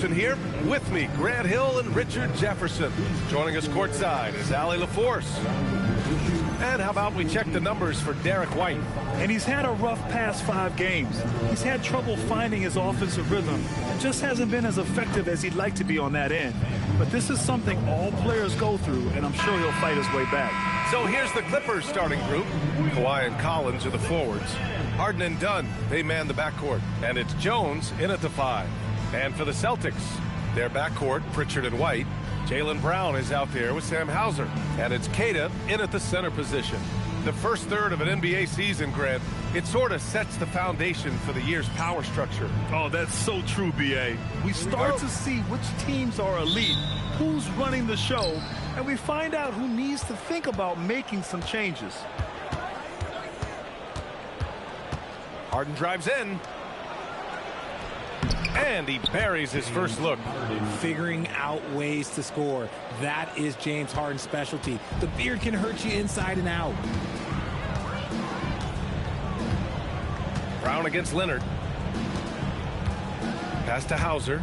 Here with me, Grant Hill and Richard Jefferson. Joining us courtside is Allie LaForce. And how about we check the numbers for Derek White? And he's had a rough past 5 games. He's had trouble finding his offensive rhythm and just hasn't been as effective as he'd like to be on that end. But this is something all players go through, and I'm sure he'll fight his way back. So here's the Clippers starting group. Kawhi and Collins are the forwards. Harden and Dunn, they man the backcourt. And it's Jones in at the 5. And for the Celtics, their backcourt, Pritchard and White. Jaylen Brown is out there with Sam Hauser. And it's Queta in at the center position. The first third of an NBA season, Grant, it sort of sets the foundation for the year's power structure. Oh, that's so true, B.A. We start to see which teams are elite, who's running the show, and we find out who needs to think about making some changes. Harden drives in. And he buries his first look. Figuring out ways to score. That is James Harden's specialty. The beard can hurt you inside and out. Brown against Leonard. Pass to Hauser.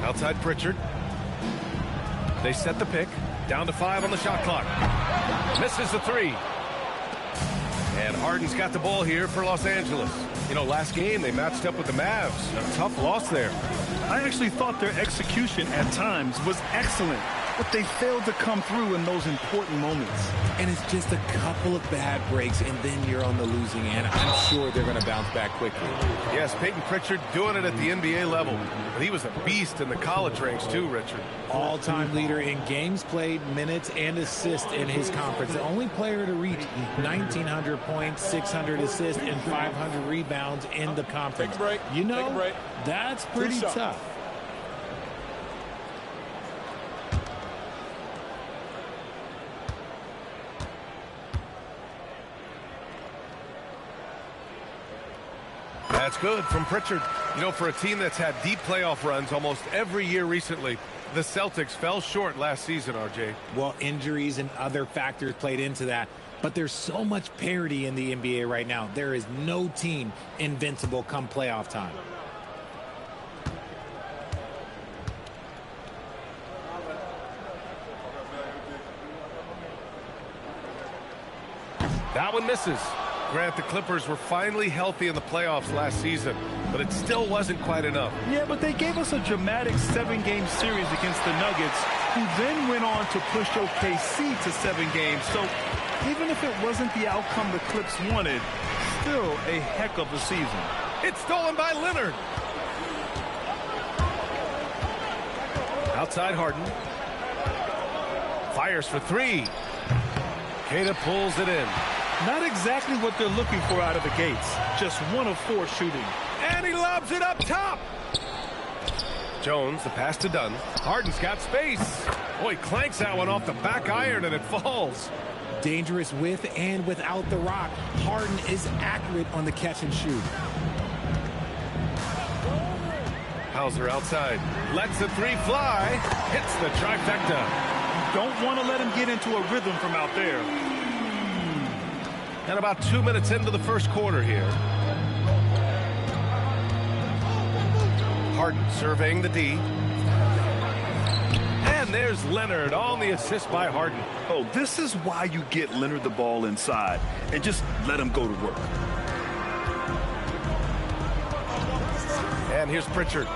Outside Pritchard. They set the pick. Down to 5 on the shot clock. Misses the 3. And Harden's got the ball here for Los Angeles. You know, last game they matched up with the Mavs. A tough loss there. I actually thought their execution at times was excellent, but they failed to come through in those important moments. And it's just a couple of bad breaks, and then you're on the losing end. I'm sure they're going to bounce back quickly. Yes, Peyton Pritchard doing it at the NBA level. But he was a beast in the college ranks too, Richard. All-time leader in games played, minutes, and assists in his conference. The only player to reach 1,900 points, 600 assists, and 500 rebounds in the conference. Take a break. You know, that's pretty tough. That's good from Pritchard. You know, for a team that's had deep playoff runs almost every year recently, the Celtics fell short last season, RJ. Well, injuries and other factors played into that. But there's so much parity in the NBA right now. There is no team invincible come playoff time. That one misses. Grant, the Clippers were finally healthy in the playoffs last season, but it still wasn't quite enough. Yeah, but they gave us a dramatic 7-game series against the Nuggets, who then went on to push OKC to 7 games. So even if it wasn't the outcome the Clips wanted, still a heck of a season. It's stolen by Leonard. Outside Harden. Fires for 3. Queta pulls it in. Not exactly what they're looking for out of the gates. Just 1 of 4 shooting. And he lobs it up top. Jones, the pass to Dunn. Harden's got space. Oh, he clanks that one off the back iron and it falls. Dangerous with and without the rock. Harden is accurate on the catch and shoot. Hauser outside. Lets the 3 fly. Hits the trifecta. Don't want to let him get into a rhythm from out there. And about 2 minutes into the first quarter here. Harden surveying the D. And there's Leonard on the assist by Harden. Oh, this is why you get Leonard the ball inside and just let him go to work. And here's Pritchard.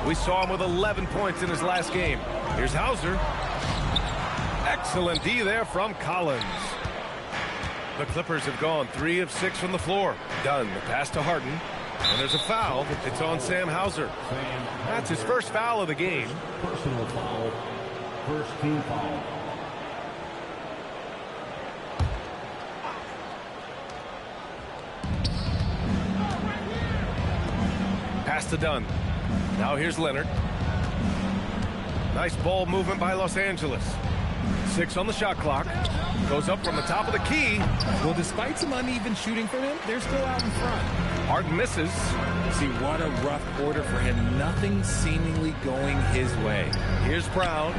We saw him with 11 points in his last game. Here's Hauser. Excellent D there from Collins. The Clippers have gone 3 of 6 from the floor. Dunn, the pass to Harden. And there's a foul. It's on Sam Hauser. That's his first foul of the game. Personal foul. First team foul. Pass to Dunn. Now here's Leonard. Nice ball movement by Los Angeles. 6 on the shot clock. Goes up from the top of the key. Well, despite some uneven shooting from him, they're still out in front. Harden misses. See, what a rough quarter for him. Nothing seemingly going his way. Here's Brown.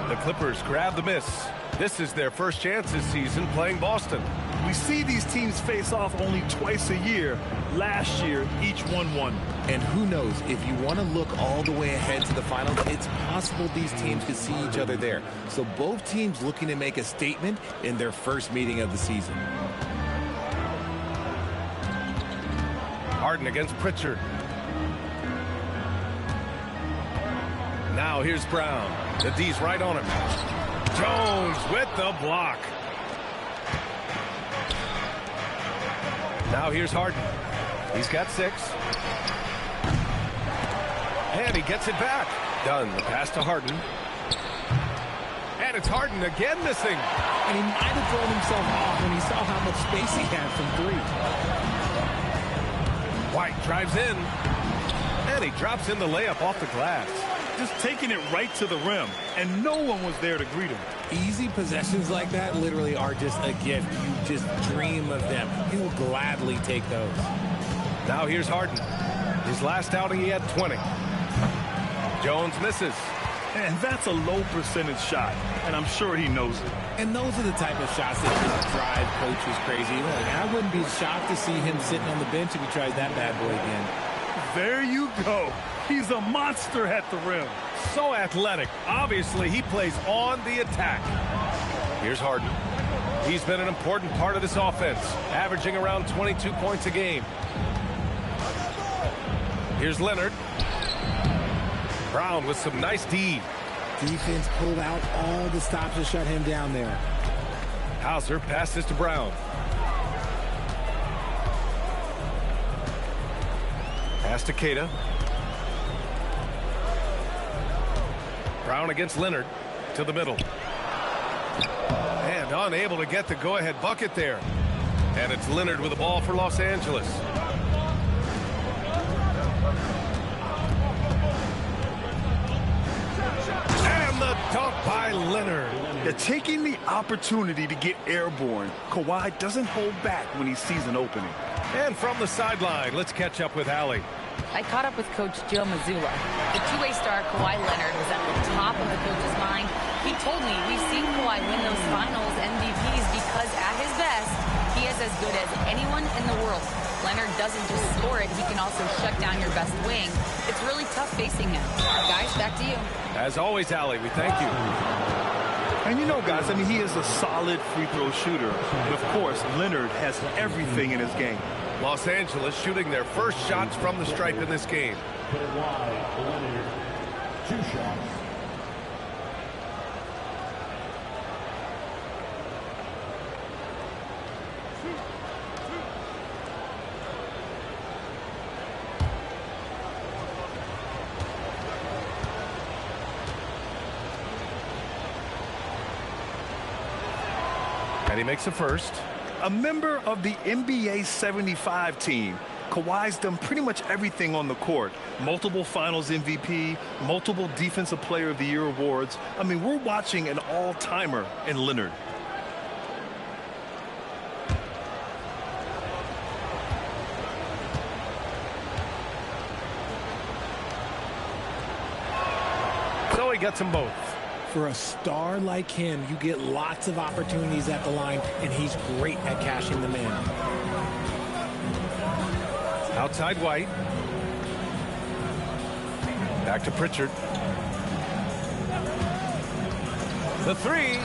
The Clippers grab the miss. This is their first chance this season playing Boston. We see these teams face off only twice a year. Last year, each won. And who knows, if you want to look all the way ahead to the finals, it's possible these teams could see each other there. So both teams looking to make a statement in their first meeting of the season. Harden against Pritchard. Now here's Brown. The D's right on him. Jones with the block. Now here's Harden. He's got 6. And he gets it back. Dunn, the pass to Harden. And it's Harden again missing. And he might have thrown himself off when he saw how much space he had from 3. White drives in. And he drops in the layup off the glass. Just taking it right to the rim, and no one was there to greet him. Easy possessions like that literally are just a gift. You just dream of them. He will gladly take those. Now here's Harden. His last outing, he had 20. Jones misses. And that's a low percentage shot, and I'm sure he knows it. And those are the type of shots that just drive coaches crazy. Like, I wouldn't be shocked to see him sitting on the bench if he tries that bad boy again. There you go. He's a monster at the rim. So athletic. Obviously, he plays on the attack. Here's Harden. He's been an important part of this offense, averaging around 22 points a game. Here's Leonard. Brown with some nice D. Defense pulled out all the stops to shut him down there. Hauser passes to Brown. Pass to Queta. Brown against Leonard to the middle. And unable to get the go-ahead bucket there. And it's Leonard with the ball for Los Angeles. And the dunk by Leonard. They're taking the opportunity to get airborne. Kawhi doesn't hold back when he sees an opening. And from the sideline, let's catch up with Allie. I caught up with Coach Joe Mazzulla. The two-way star Kawhi Leonard was at the top of the coach's mind. He told me we've seen Kawhi win those finals MVPs because at his best, he is as good as anyone in the world. Leonard doesn't just score it, he can also shut down your best wing. It's really tough facing him. Guys, back to you. As always, Allie, we thank you. And you know, guys, I mean, he is a solid free throw shooter. But of course, Leonard has everything in his game. Los Angeles shooting their first shots from the stripe in this game. Kawhi Leonard, 2 shots. And he makes a first. A member of the NBA 75 team, Kawhi's done pretty much everything on the court. Multiple finals MVP, multiple Defensive Player of the Year awards. I mean, we're watching an all-timer in Leonard. So he gets them both. For a star like him, you get lots of opportunities at the line, and he's great at cashing them in. Outside White. Back to Pritchard. The 3.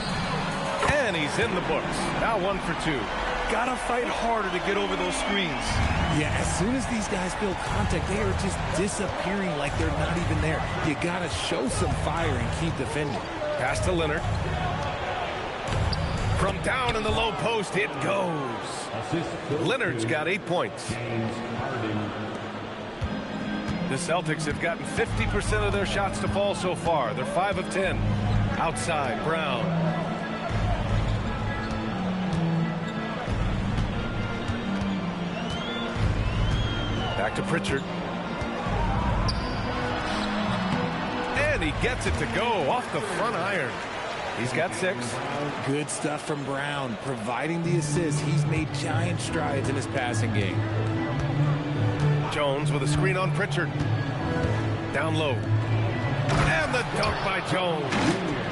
And he's in the books. Now 1 for 2. Gotta fight harder to get over those screens. Yeah, as soon as these guys feel contact, they are just disappearing like they're not even there. You gotta show some fire and keep defending. Pass to Leonard. From down in the low post, it goes. Leonard's got 8 points. The Celtics have gotten 50% of their shots to fall so far. They're 5 of 10. Outside, Brown. Back to Pritchard. And he gets it to go off the front iron. He's got 6. Good stuff from Brown. Providing the assist, he's made giant strides in his passing game. Jones with a screen on Pritchard. Down low. And the dunk by Jones.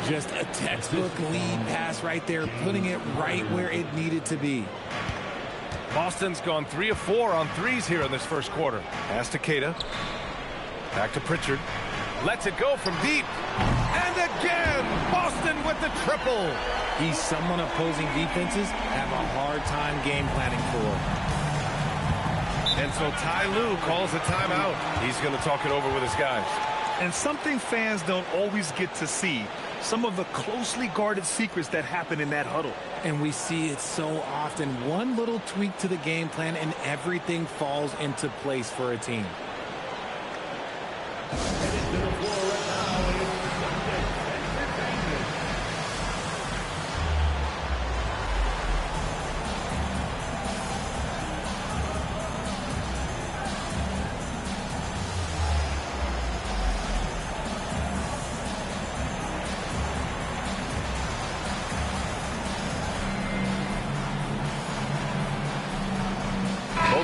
Just a textbook lead pass right there, putting it right where it needed to be. Boston's gone 3 of 4 on threes here in this first quarter. Pass to Queta. Back to Pritchard. Lets it go from deep. And again, Boston with the triple. He's someone opposing defenses have a hard time game planning for. And so Ty Lue calls a timeout. He's going to talk it over with his guys. And something fans don't always get to see, some of the closely guarded secrets that happen in that huddle. And we see it so often. One little tweak to the game plan and everything falls into place for a team.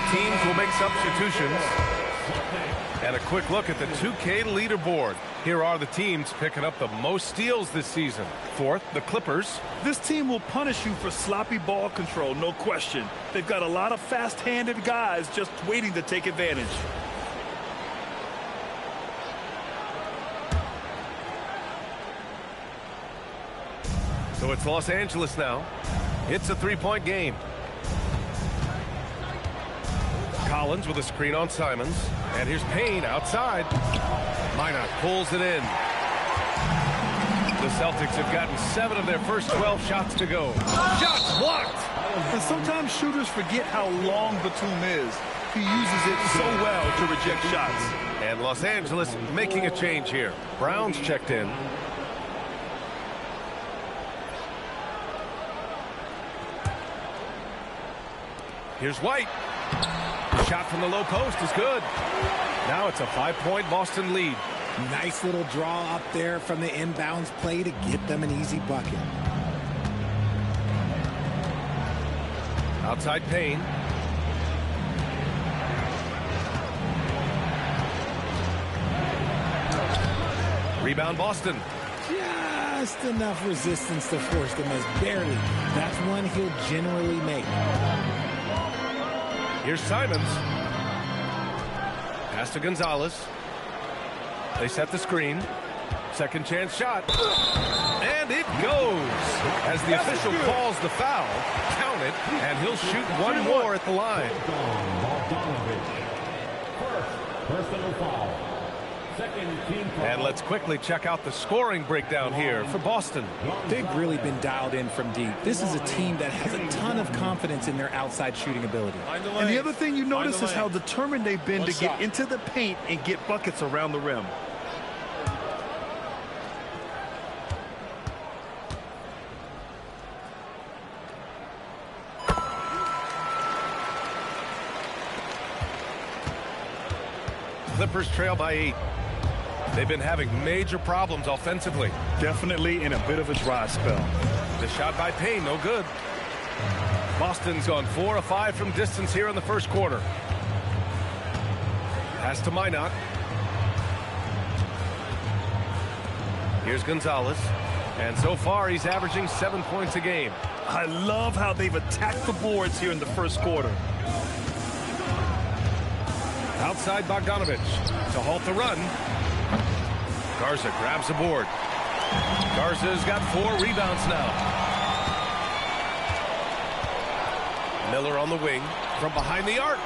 Teams will make substitutions. And a quick look at the 2K leaderboard. Here are the teams picking up the most steals this season. Fourth, the Clippers. This team will punish you for sloppy ball control, no question. They've got a lot of fast-handed guys just waiting to take advantage. So it's Los Angeles now. It's a three-point game. Collins with a screen on Simons. And here's Payne outside. Minot pulls it in. The Celtics have gotten 7 of their first 12 shots to go. Shots blocked! And sometimes shooters forget how long Batum is. He uses it so well to reject shots. And Los Angeles making a change here. Brown's checked in. Here's White. The shot from the low post is good. Now it's a 5-point Boston lead. Nice little draw up there from the inbounds play to get them an easy bucket. Outside Payne. Rebound Boston. Just enough resistance to force them as barely. That's one he'll generally make. Here's Simons. Pass to Gonzalez. They set the screen. Second chance shot. And it goes. As the official calls the foul, count it, and he'll shoot one more at the line. Personal foul. Second team foul. And let's quickly check out the scoring breakdown here for Boston. They've really been dialed in from deep. This is a team that has a ton of confidence in their outside shooting ability. And the other thing you notice is how determined they've been to get into the paint and get buckets around the rim. Clippers trail by 8. They've been having major problems offensively. Definitely in a bit of a dry spell. The shot by Payne, no good. Boston's gone 4 of 5 from distance here in the first quarter. Pass to Minot. Here's Gonzalez. And so far, he's averaging 7 points a game. I love how they've attacked the boards here in the first quarter. Outside Bogdanovich to halt the run. Garza grabs the board. Garza's got 4 rebounds now. Miller on the wing from behind the arc.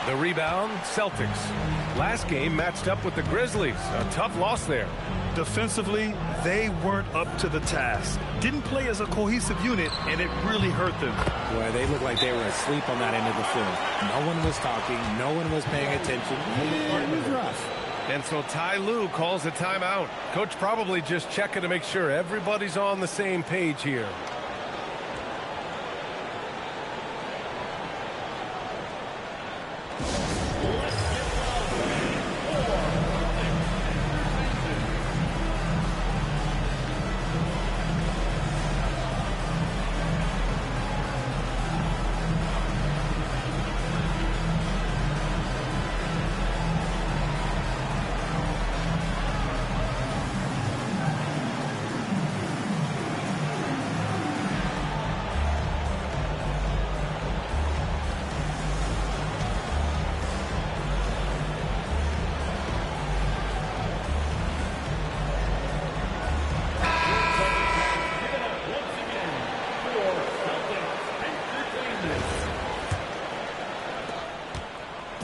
The rebound, Celtics. Last game matched up with the Grizzlies. A tough loss there. Defensively, they weren't up to the task. Didn't play as a cohesive unit, and it really hurt them. Boy, they looked like they were asleep on that end of the floor. No one was talking. No one was paying attention. It was rough. And so Ty Lue calls a timeout. Coach probably just checking to make sure everybody's on the same page here.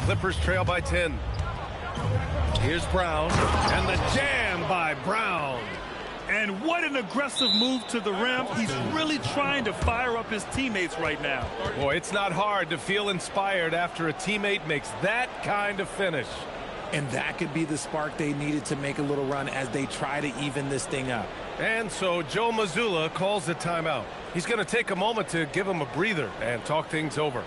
Clippers trail by 10. Here's Brown, and the jam by Brown. And what an aggressive move to the rim. He's really trying to fire up his teammates right now. Boy, it's not hard to feel inspired after a teammate makes that kind of finish. And that could be the spark they needed to make a little run as they try to even this thing up. And so Joe Mazzulla calls the timeout. He's going to take a moment to give him a breather and talk things over.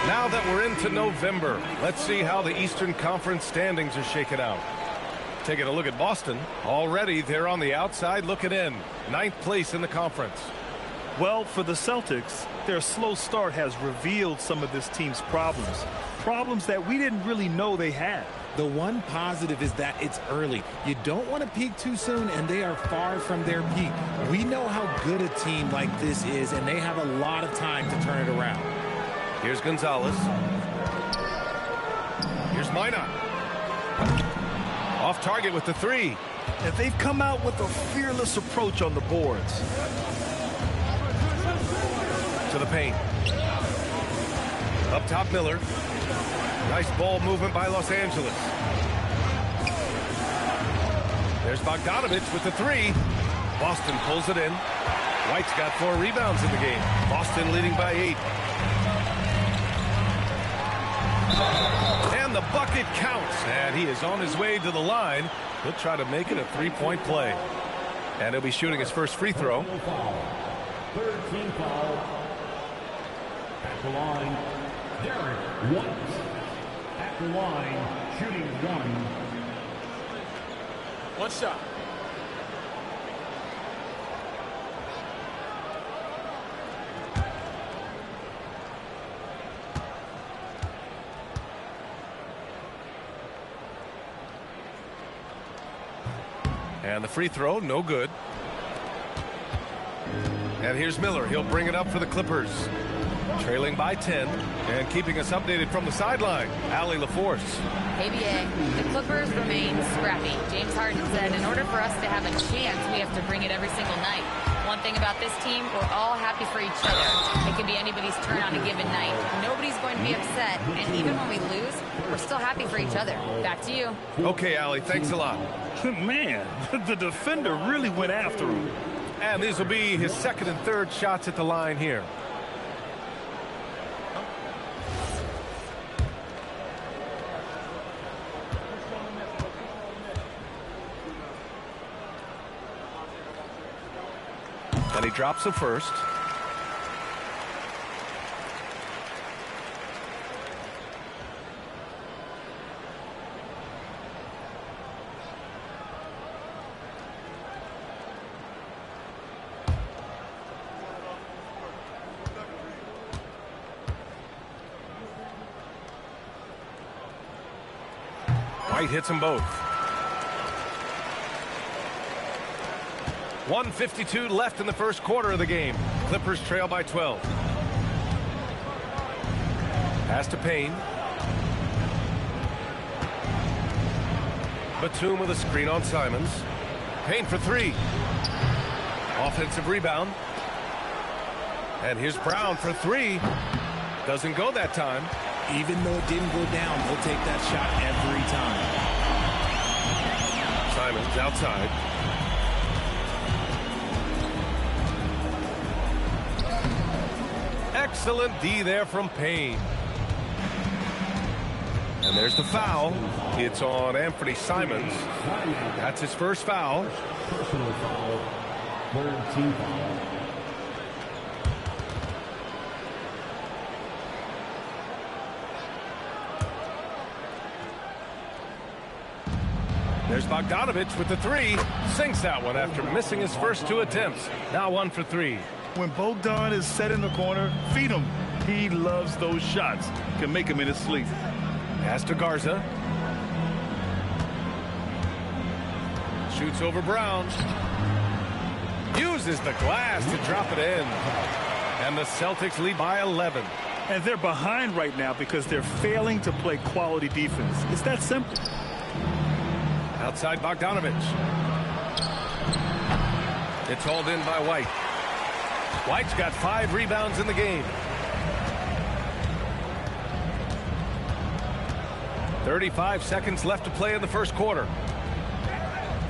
Now that we're into November, let's see how the Eastern Conference standings are shaken out. Taking a look at Boston. Already they're on the outside looking in. 9th place in the conference. Well, for the Celtics, their slow start has revealed some of this team's problems. Problems that we didn't really know they had. The one positive is that it's early. You don't want to peak too soon, and they are far from their peak. We know how good a team like this is, and they have a lot of time to turn it around. Here's Gonzalez. Here's Minot. Off target with the 3. And they've come out with a fearless approach on the boards. To the paint. Up top, Miller. Nice ball movement by Los Angeles. There's Bogdanovich with the 3. Boston pulls it in. White's got 4 rebounds in the game. Boston leading by 8. And the bucket counts. And he is on his way to the line. He'll try to make it a 3-point play. And he'll be shooting his first free throw. Third team foul. At the line, Derek White. At the line, shooting 1. One shot. And the free throw, no good. And here's Miller. He'll bring it up for the Clippers. Trailing by 10 and keeping us updated from the sideline, Allie LaForce. ABA, the Clippers remain scrappy. James Harden said in order for us to have a chance, we have to bring it every single night. One thing about this team, we're all happy for each other. It can be anybody's turn on a given night. Nobody's going to be upset, and even when we lose, we're still happy for each other. Back to you. Okay, Allie, thanks a lot. Man, the defender really went after him. And these will be his second and third shots at the line here. And he drops the first. White hits them both. 1:52 left in the first quarter of the game. Clippers trail by 12. Pass to Payne. Batum with a screen on Simons. Payne for 3. Offensive rebound. And here's Brown for 3. Doesn't go that time. Even though it didn't go down, he'll take that shot every time. Simons outside. Excellent D there from Payne. And there's the foul. It's on Anthony Simons. That's his first foul. Personal foul. Third team foul. There's Bogdanovich with the three. Sinks that one after missing his first 2 attempts. Now 1 for 3. When Bogdan is set in the corner, feed him. He loves those shots. Can make him in his sleep. Pass to Garza. Shoots over Brown. Uses the glass to drop it in. And the Celtics lead by 11. And they're behind right now because they're failing to play quality defense. It's that simple. Outside Bogdanovich. It's hauled in by White. White's got 5 rebounds in the game. 35 seconds left to play in the first quarter.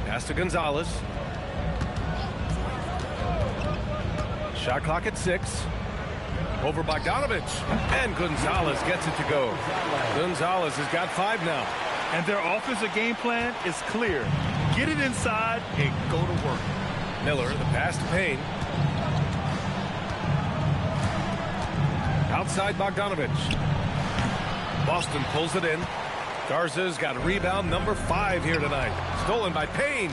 Pass to Gonzalez. Shot clock at 6. Over Bogdanovich. And Gonzalez gets it to go. Gonzalez has got 5 now. And their offensive game plan is clear. Get it inside and go to work. Miller, the pass to Payne. Outside Bogdanovich. Boston pulls it in. Garza's got rebound number 5 here tonight. Stolen by Payne.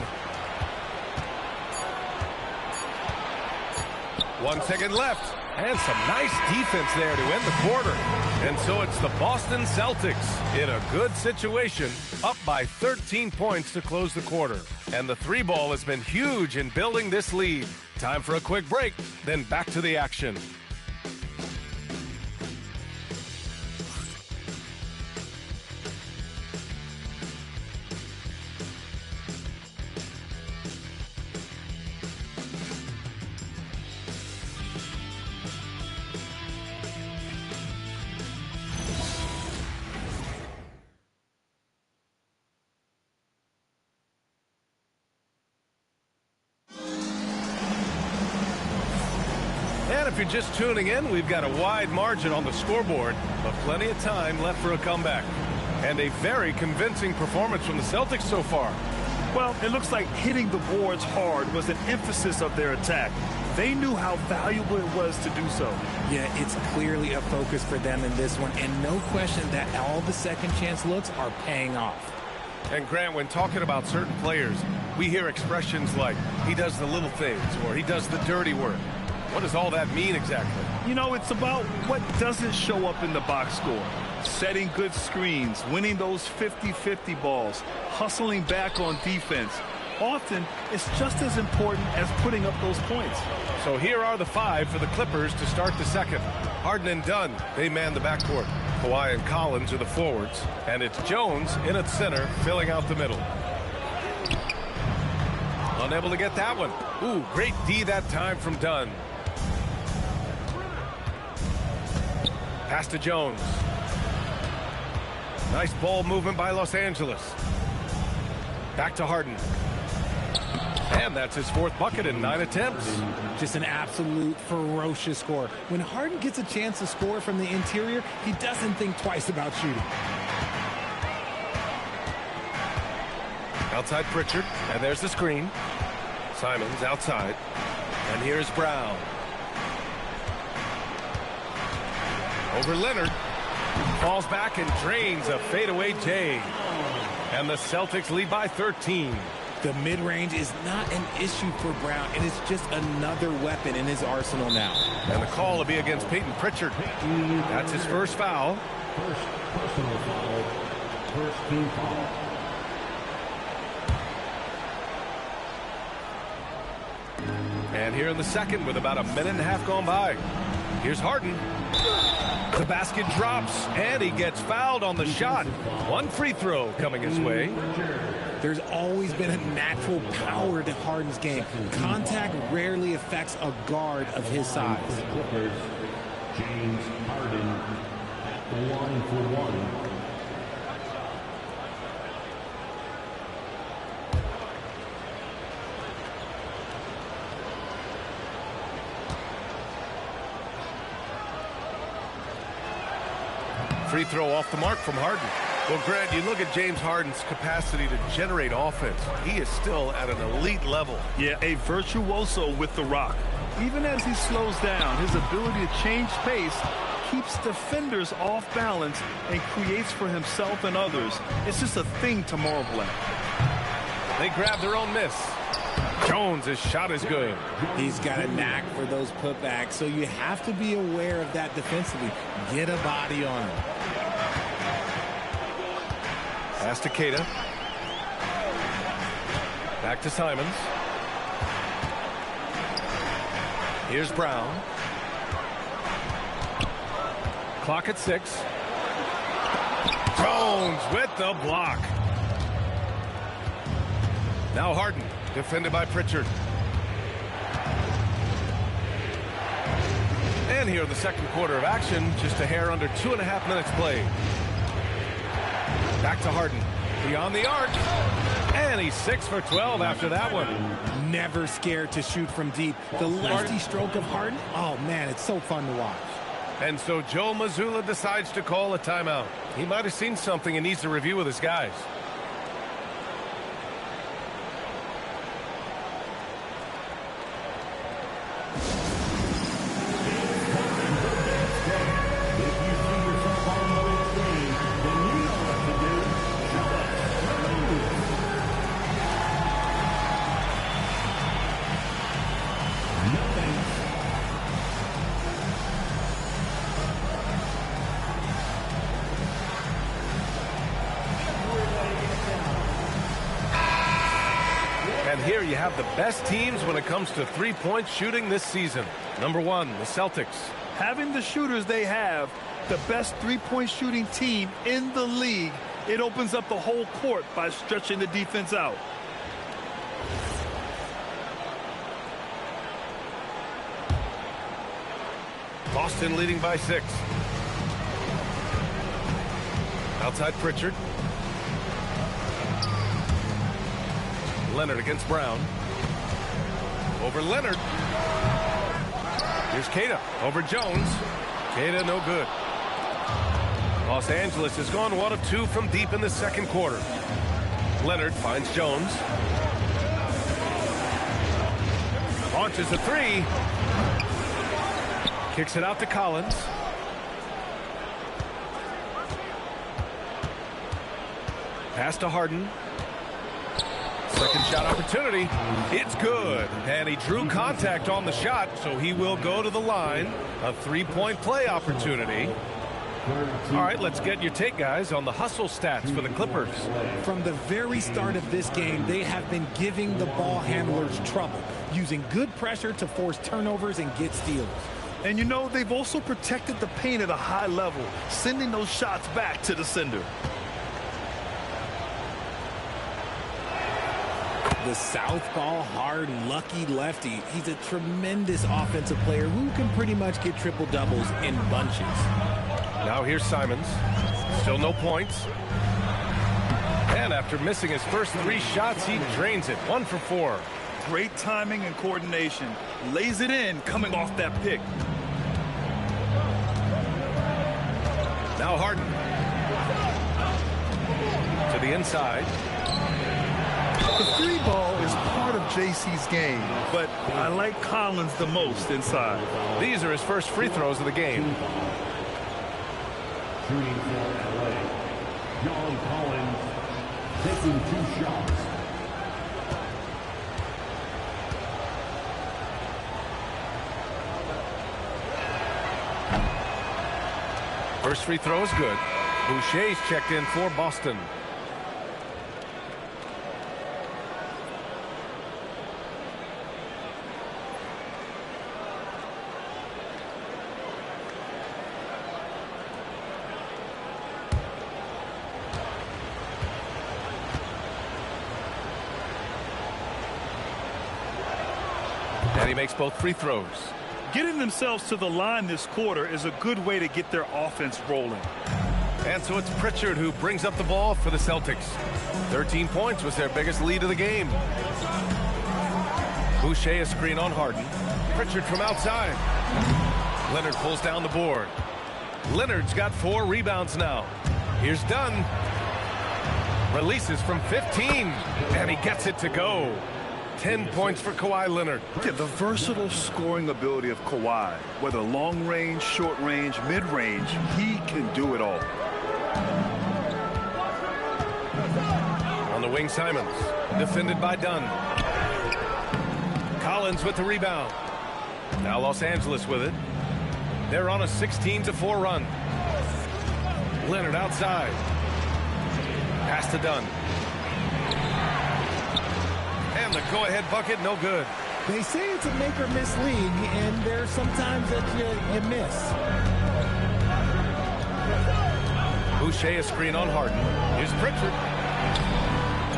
1 second left. And some nice defense there to end the quarter. And so it's the Boston Celtics in a good situation, up by 13 points to close the quarter. And the 3-ball has been huge in building this lead. Time for a quick break, then back to the action. And if you're just tuning in, we've got a wide margin on the scoreboard, but plenty of time left for a comeback. And a very convincing performance from the Celtics so far. Well, it looks like hitting the boards hard was an emphasis of their attack. They knew how valuable it was to do so. Yeah, it's clearly a focus for them in this one, and no question that all the second chance looks are paying off. And Grant, when talking about certain players, we hear expressions like, he does the little things, or he does the dirty work. What does all that mean exactly? You know, it's about what doesn't show up in the box score. Setting good screens, winning those 50-50 balls, hustling back on defense. Often, it's just as important as putting up those points. So here are the 5 for the Clippers to start the second. Harden and Dunn, they man the backcourt. Kawhi and Collins are the forwards. And it's Jones in at center, filling out the middle. Unable to get that one. Ooh, great D that time from Dunn. Pass to Jones. Nice ball movement by Los Angeles. Back to Harden. And that's his 4th bucket in 9 attempts. Just an absolute ferocious score. When Harden gets a chance to score from the interior, he doesn't think twice about shooting. Outside Pritchard, and there's the screen. Simons outside. And here's Brown. Over Leonard. Falls back and drains a fadeaway J. And the Celtics lead by 13. The mid-range is not an issue for Brown. It is just another weapon in his arsenal now. And the call will be against Peyton Pritchard. That's his first foul. First personal foul. First team foul. And here in the second with about a minute and a half gone by. Here's Harden. The basket drops, and he gets fouled on the shot. 1 free throw coming his way. There's always been a natural power to Harden's game. Contact rarely affects a guard of his size. For the Clippers, James Harden at the line for 1. Free throw off the mark from Harden. Well, Grant, you look at James Harden's capacity to generate offense. He is still at an elite level. Yeah, a virtuoso with the rock. Even as he slows down, his ability to change pace keeps defenders off balance and creates for himself and others. It's just a thing to marvel at. They grab their own miss. Jones' shot is good. He's got a knack for those putbacks, so you have to be aware of that defensively. Get a body on him. Pass to Keita. Back to Simons. Here's Brown. Clock at 6. Jones with the block. Now Harden, defended by Pritchard. And here in the second quarter of action, just a hair under 2.5 minutes played. Back to Harden, beyond the arc, and he's 6 for 12 after that one. Never scared to shoot from deep. The lefty stroke of Harden, oh man, it's so fun to watch. And so Joe Mazzulla decides to call a timeout. He might have seen something and needs to review with his guys. Here you have the best teams when it comes to three-point shooting this season. Number 1, the Celtics. Having the shooters they have, the best three-point shooting team in the league, it opens up the whole court by stretching the defense out. Boston leading by 6. Outside Pritchard. Leonard against Brown. Over Leonard. Here's Keita over Jones. Keita no good. Los Angeles has gone 1 of 2 from deep in the second quarter. Leonard finds Jones. Launches a 3. Kicks it out to Collins. Pass to Harden. Second shot opportunity. It's good. And he drew contact on the shot, so he will go to the line. A 3-point play opportunity. All right, let's get your take, guys, on the hustle stats for the Clippers. From the very start of this game, they have been giving the ball handlers trouble, using good pressure to force turnovers and get steals. And you know, they've also protected the paint at a high level, sending those shots back to the sender. The southpaw, hard, lucky lefty. He's a tremendous offensive player who can pretty much get triple-doubles in bunches. Now here's Simons. Still no points. And after missing his first 3 shots, he drains it. 1 for 4. Great timing and coordination. Lays it in coming off that pick. Now Harden. To the inside. The 3 ball is part of JC's game, but I like Collins the most inside. These are his first free throws of the game. Shooting for LA. John Collins taking 2 shots. First free throw is good. Boucher's checked in for Boston. And he makes both free throws. Getting themselves to the line this quarter is a good way to get their offense rolling. And so it's Pritchard who brings up the ball for the Celtics. 13 points was their biggest lead of the game. Boucher a screen on Harden. Pritchard from outside. Leonard pulls down the board. Leonard's got 4 rebounds now. Here's Dunn. Releases from 15. And he gets it to go. 10 points for Kawhi Leonard. Yeah, the versatile scoring ability of Kawhi, whether long range, short range, mid range, he can do it all. On the the wing, Simons. Defended by Dunn. Collins with the rebound. Now Los Angeles with it. They're on a 16-4 run. Leonard outside. Pass to Dunn. And the go-ahead bucket, no good. They say it's a make-or-miss league, and there's sometimes that you miss. Boucher a screen on Harden. Here's Pritchard.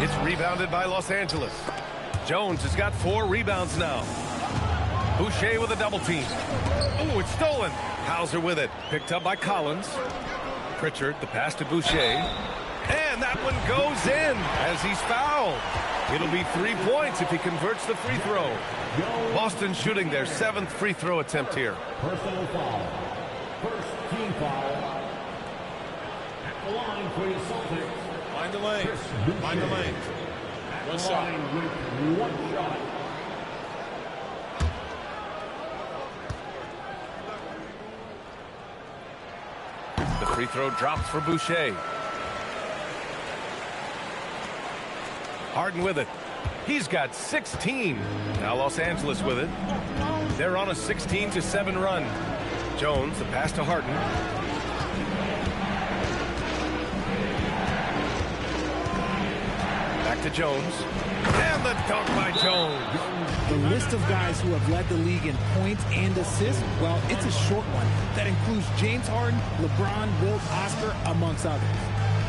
It's rebounded by Los Angeles. Jones has got 4 rebounds now. Boucher with a double team. Oh, it's stolen. Hauser with it. Picked up by Collins. Pritchard, the pass to Boucher. And that one goes in as he's fouled. It'll be 3 points if he converts the free throw. Boston shooting their 7th free throw attempt here. Personal foul. First team foul. At the line for the Celtics. Find the lane. Find the lane. One shot. With 1 shot. The free throw drops for Boucher. Harden with it. He's got 16. Now Los Angeles with it. They're on a 16-7 run. Jones, the pass to Harden. Back to Jones. And the dunk by Jones. The list of guys who have led the league in points and assists, well, it's a short one. That includes James Harden, LeBron, Wilt, Oscar, amongst others.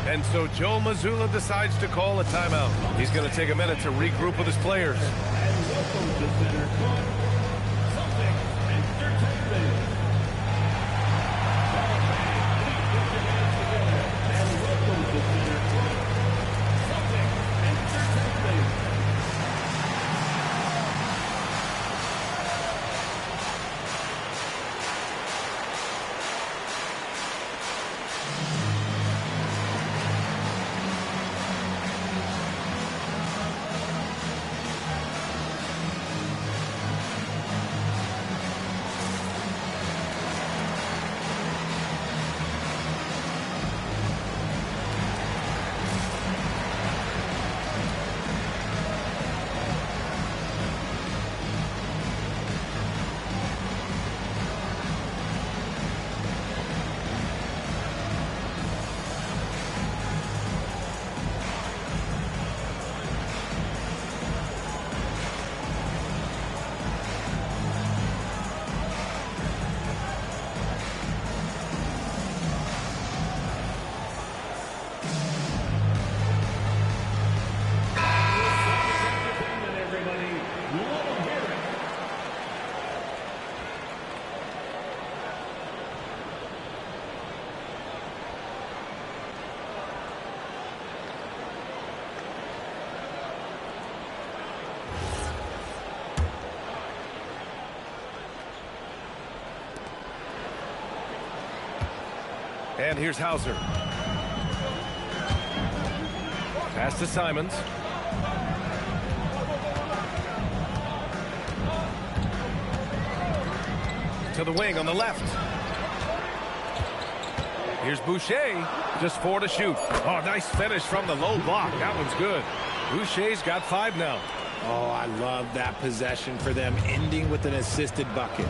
And so Joe Mazzulla decides to call a timeout. He's going to take a minute to regroup with his players. And welcome to Center Court, Celtics Entertainment. And welcome to Center Court, Celtics Entertainment. And here's Hauser. Pass to Simons. To the wing on the left. Here's Boucher. Just 4 to shoot. Oh, nice finish from the low block. That one's good. Boucher's got 5 now. Oh, I love that possession for them, ending with an assisted bucket.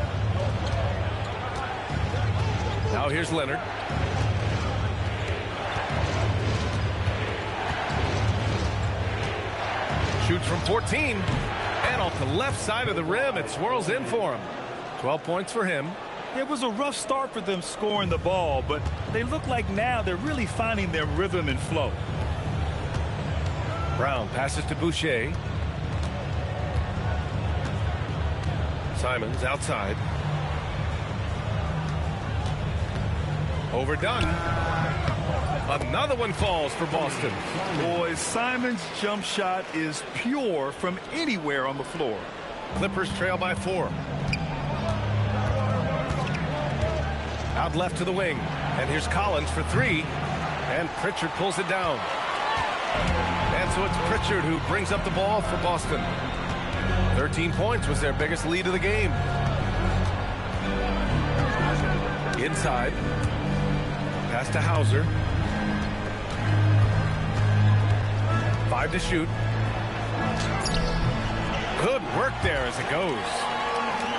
Now here's Leonard. Shoots from 14. And off the left side of the rim, it swirls in for him. 12 points for him. It was a rough start for them scoring the ball, but they look like now they're really finding their rhythm and flow. Brown passes to Boucher. Simons outside. Overdone. Another one falls for Boston. Boy, Simon's jump shot is pure from anywhere on the floor. Clippers trail by 4. Out left to the wing. And here's Collins for 3. And Pritchard pulls it down. And so it's Pritchard who brings up the ball for Boston. 13 points was their biggest lead of the game. Inside. Pass to Hauser. 5 to shoot. Good work there as it goes.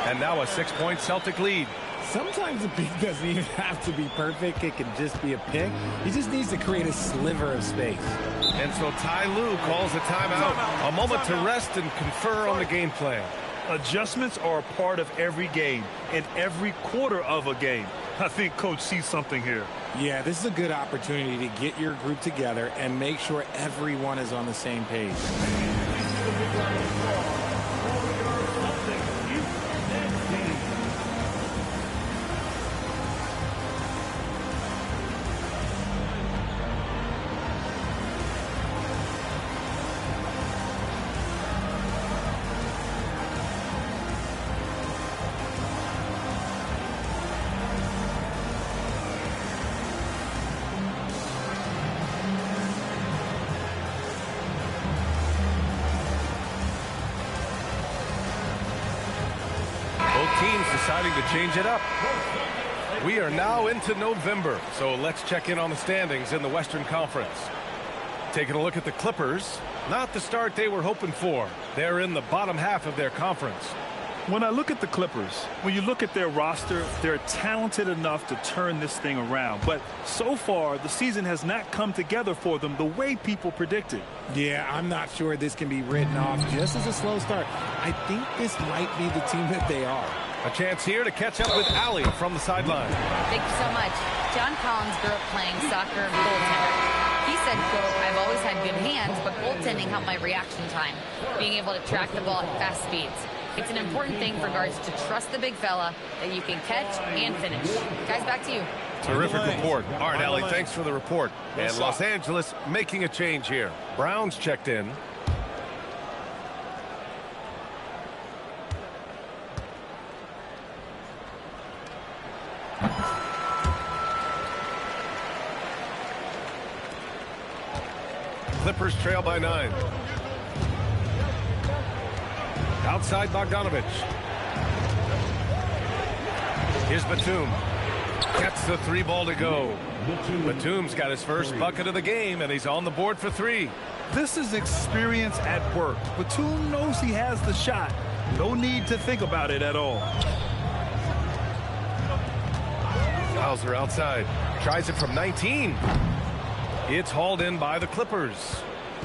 And now a 6-point Celtic lead. Sometimes a pick doesn't even have to be perfect. It can just be a pick. He just needs to create a sliver of space. And so Ty Lue calls a timeout. A moment to rest and confer on the game plan. Adjustments are a part of every game and every quarter of a game. I think Coach sees something here. Yeah, this is a good opportunity to get your group together and make sure everyone is on the same page. Teams deciding to change it up. We are now into November, so let's check in on the standings in the Western Conference. Taking a look at the Clippers, not the start they were hoping for. They're in the bottom half of their conference. When I look at the Clippers, when you look at their roster, they're talented enough to turn this thing around. But so far, the season has not come together for them the way people predicted. Yeah, I'm not sure this can be written off just as a slow start. I think this might be the team that they are. A chance here to catch up with Allie from the sideline. Thank you so much. John Collins grew up playing soccer goaltender. He said, quote, I've always had good hands, but goaltending helped my reaction time, being able to track the ball at fast speeds. It's an important thing for guards to trust the big fella that you can catch and finish. Guys, back to you. Terrific report. All right, Allie, thanks for the report. And Los Angeles making a change here. Brown's checked in. Clippers trail by 9. Outside Bogdanovich. Here's Batum. Gets the 3 ball to go. Batum's got his first bucket of the game, and he's on the board for 3. This is experience at work. Batum knows he has the shot. No need to think about it at all. Hauser outside. Tries it from 19. It's hauled in by the Clippers.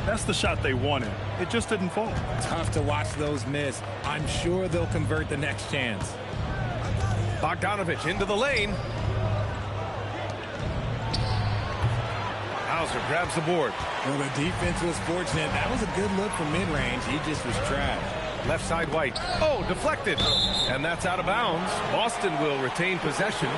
That's the shot they wanted. It just didn't fall. Tough to watch those miss. I'm sure they'll convert the next chance. Bogdanovich into the lane. Hauser grabs the board. Well, the defense was fortunate. That was a good look from mid-range. He just was trapped. Left side White. Oh, deflected. And that's out of bounds. Boston will retain possession.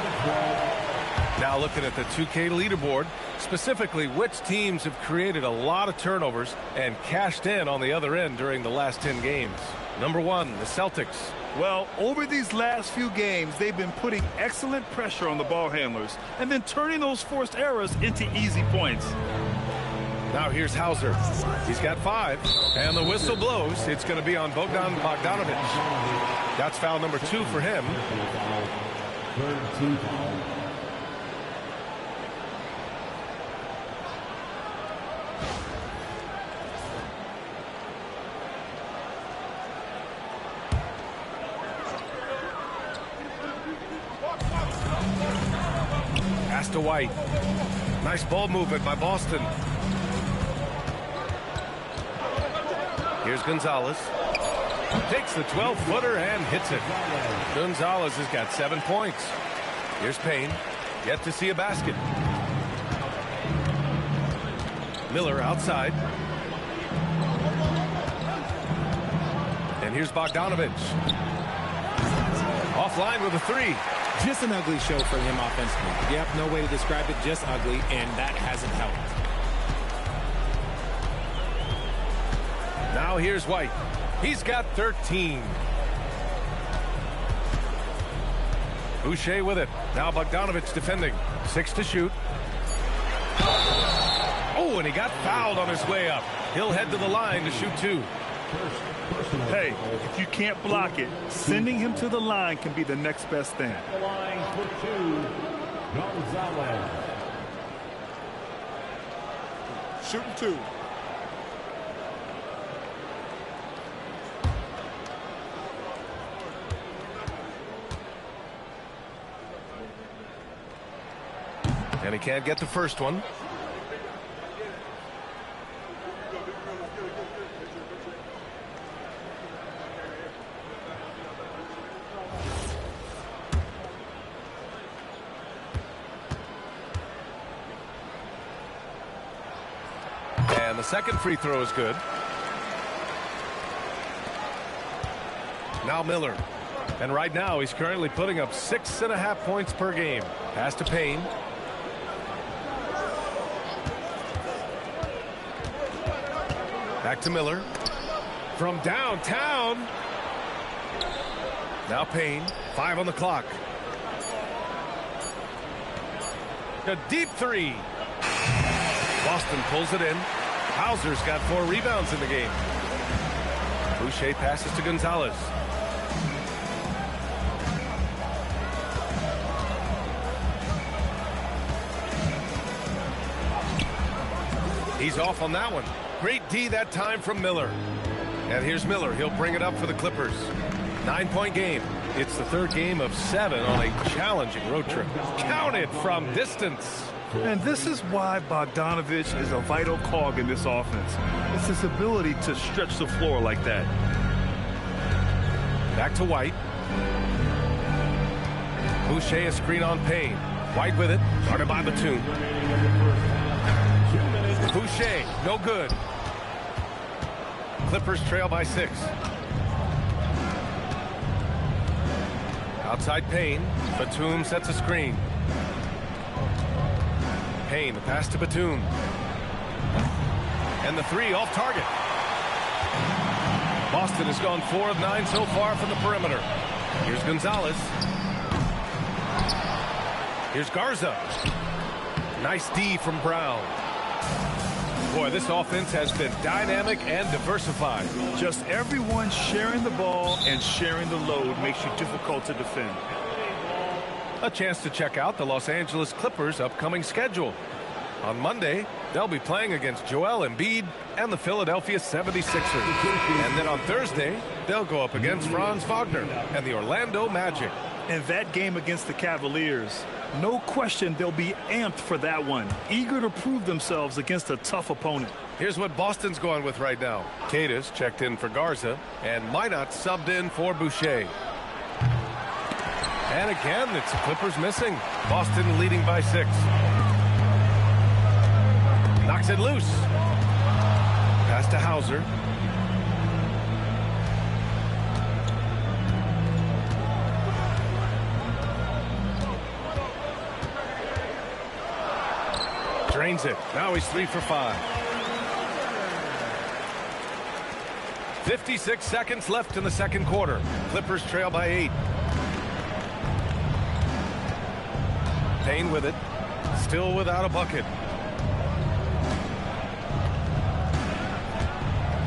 Now looking at the 2K leaderboard, specifically which teams have created a lot of turnovers and cashed in on the other end during the last 10 games. Number 1, the Celtics. Well, over these last few games, they've been putting excellent pressure on the ball handlers and then turning those forced errors into easy points. Now here's Hauser. He's got 5, and the whistle blows. It's going to be on Bogdan Bogdanovich. That's foul number 2 for him. Pass to White. Nice ball movement by Boston. Here's Gonzalez. Takes the 12-footer and hits it. Gonzalez has got 7 points. Here's Payne. Yet to see a basket. Miller outside. And here's Bogdanovich. Offline with a 3. Just an ugly show for him offensively. Yep, no way to describe it, just ugly, and that hasn't helped. Now here's White. He's got 13. Boucher with it. Now Bogdanovich defending. 6 to shoot. Oh, and he got fouled on his way up. He'll head to the line to shoot 2. Hey, if you can't block it, sending him to the line can be the next best thing. The line for 2, Gonzalez. Shooting 2. And he can't get the first one. And the second free throw is good. Now Miller. And right now he's currently putting up 6.5 points per game. Pass to Payne. Back to Miller. From downtown. Now Payne. 5 on the clock. A deep three. Boston pulls it in. Hauser's got 4 rebounds in the game. Boucher passes to Gonzalez. He's off on that one. Great D that time from Miller. And here's Miller. He'll bring it up for the Clippers. 9-point game. It's the third game of 7 on a challenging road trip. Counted from distance. And this is why Bogdanovich is a vital cog in this offense. It's his ability to stretch the floor like that. Back to White. Boucher a screen on Payne. White with it. Guarded by Batum. Boucher, no good. Clippers trail by 6. Outside Payne. Batum sets a screen. Payne, the pass to Batum. And the 3 off target. Boston has gone 4 of 9 so far from the perimeter. Here's Gonzalez. Here's Garza. Nice D from Brown. Boy, this offense has been dynamic and diversified. Just everyone sharing the ball and sharing the load makes you difficult to defend. A chance to check out the Los Angeles Clippers' upcoming schedule. On Monday, they'll be playing against Joel Embiid and the Philadelphia 76ers. And then on Thursday, they'll go up against Franz Wagner and the Orlando Magic. And that game against the Cavaliers, no question they'll be amped for that one, eager to prove themselves against a tough opponent. Here's what Boston's going with right now. Cadis checked in for Garza, and Minot subbed in for Boucher. And again, it's the Clippers missing. Boston leading by 6. Knocks it loose. Pass to Hauser. Drains it. Now he's 3 for 5. 56 seconds left in the second quarter. Clippers trail by 8. Payne with it. Still without a bucket.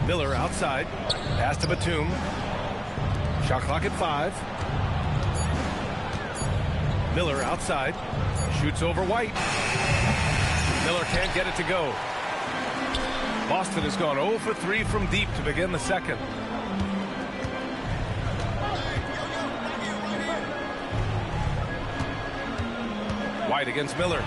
Miller outside. Pass to Batum. Shot clock at 5. Miller outside. Shoots over White. Miller can't get it to go. Boston has gone 0 for 3 from deep to begin the second. White against Miller.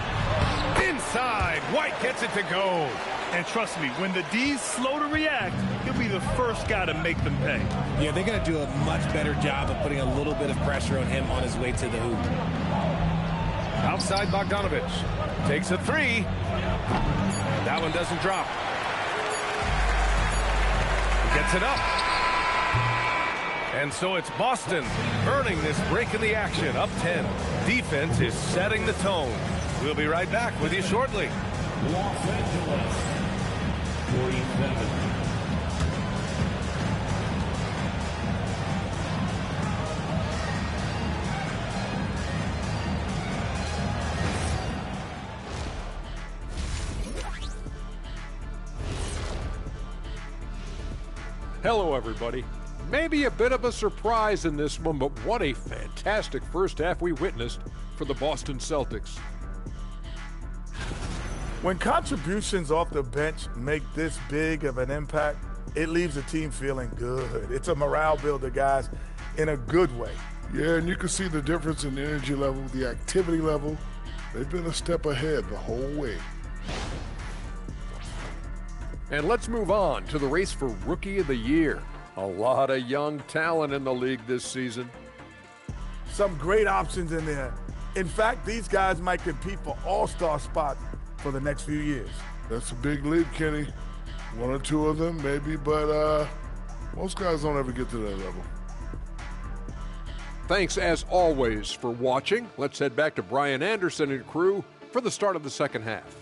Inside. White gets it to go. And trust me, when the D's slow to react, he'll be the first guy to make them pay. Yeah, they're going to do a much better job of putting a little bit of pressure on him on his way to the hoop. Outside Bogdanovich. Takes a 3. That one doesn't drop. Gets it up. And so it's Boston earning this break in the action. Up 10. Defense is setting the tone. We'll be right back with you shortly. Los Angeles, 47. Hello, everybody. Maybe a bit of a surprise in this one, but what a fantastic first half we witnessed for the Boston Celtics. When contributions off the bench make this big of an impact, it leaves the team feeling good. It's a morale builder, guys, in a good way. Yeah, and you can see the difference in the energy level, the activity level, They've been a step ahead the whole way. And let's move on to the race for Rookie of the Year. A lot of young talent in the league this season. Some great options in there. In fact, these guys might compete for all-star spots for the next few years. That's a big leap, Kenny. One or two of them, maybe, but most guys don't ever get to that level. Thanks, as always, for watching. Let's head back to Brian Anderson and crew for the start of the second half.